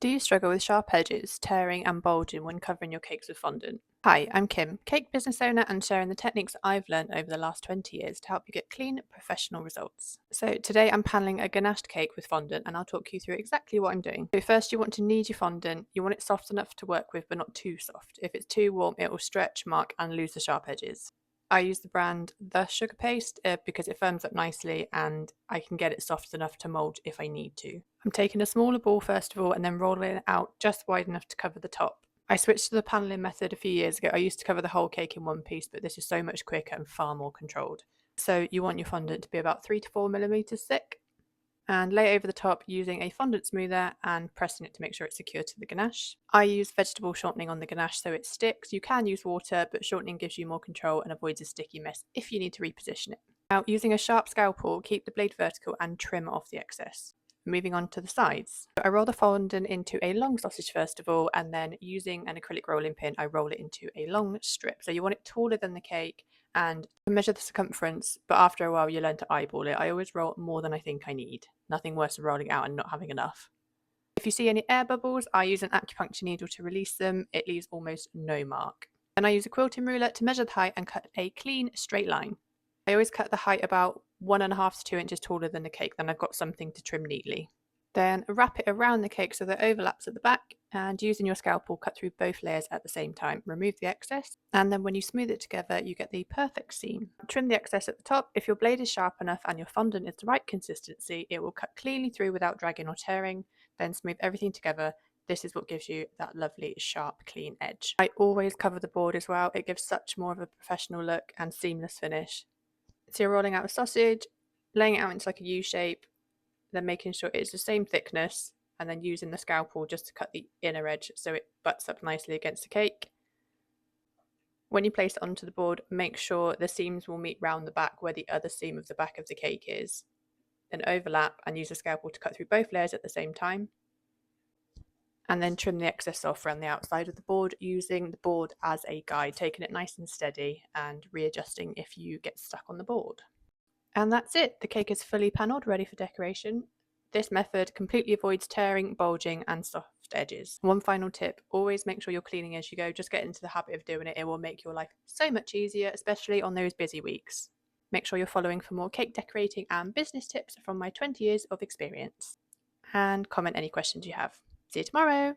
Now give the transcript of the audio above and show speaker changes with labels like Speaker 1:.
Speaker 1: Do you struggle with sharp edges, tearing, and bulging when covering your cakes with fondant? Hi, I'm Kim, cake business owner, and sharing the techniques I've learned over the last 20 years to help you get clean, professional results. So today I'm paneling a ganached cake with fondant, and I'll talk you through exactly what I'm doing. So first, you want to knead your fondant. You want it soft enough to work with, but not too soft. If it's too warm, it will stretch, mark, and lose the sharp edges. I use the brand The Sugar Paste because it firms up nicely and I can get it soft enough to mould if I need to. I'm taking a smaller ball first of all and then rolling it out just wide enough to cover the top. I switched to the paneling method a few years ago. I used to cover the whole cake in one piece, but this is so much quicker and far more controlled. So you want your fondant to be about 3 to 4 millimeters thick, and lay it over the top using a fondant smoother and pressing it to make sure it's secure to the ganache. I use vegetable shortening on the ganache so it sticks. You can use water, but shortening gives you more control and avoids a sticky mess if you need to reposition it. Now, using a sharp scalpel, keep the blade vertical and trim off the excess. Moving on to the sides. I roll the fondant into a long sausage first of all, and then using an acrylic rolling pin, I roll it into a long strip. So you want it taller than the cake and measure the circumference, but after a while you learn to eyeball it. I always roll more than I think I need. Nothing worse than rolling out and not having enough. If you see any air bubbles, I use an acupuncture needle to release them. It leaves almost no mark. And I use a quilting ruler to measure the height and cut a clean straight line. I always cut the height about 1.5 to 2 inches taller than the cake, then I've got something to trim neatly. Then wrap it around the cake so that it overlaps at the back, and using your scalpel cut through both layers at the same time. Remove the excess, and then when you smooth it together you get the perfect seam. Trim the excess at the top. If your blade is sharp enough and your fondant is the right consistency, it will cut cleanly through without dragging or tearing. Then smooth everything together. This is what gives you that lovely sharp clean edge. I always cover the board as well. It gives such more of a professional look and seamless finish. So you're rolling out a sausage, laying it out into like a U shape, then making sure it's the same thickness, and then using the scalpel just to cut the inner edge so it butts up nicely against the cake. When you place it onto the board, make sure the seams will meet round the back where the other seam of the back of the cake is. Then overlap and use the scalpel to cut through both layers at the same time. And then trim the excess off around the outside of the board using the board as a guide, taking it nice and steady and readjusting if you get stuck on the board. And that's it. The cake is fully panelled, ready for decoration. This method completely avoids tearing, bulging, and soft edges. One final tip, always make sure you're cleaning as you go. Just get into the habit of doing it. It will make your life so much easier, especially on those busy weeks. Make sure you're following for more cake decorating and business tips from my 20 years of experience. And comment any questions you have. See you tomorrow.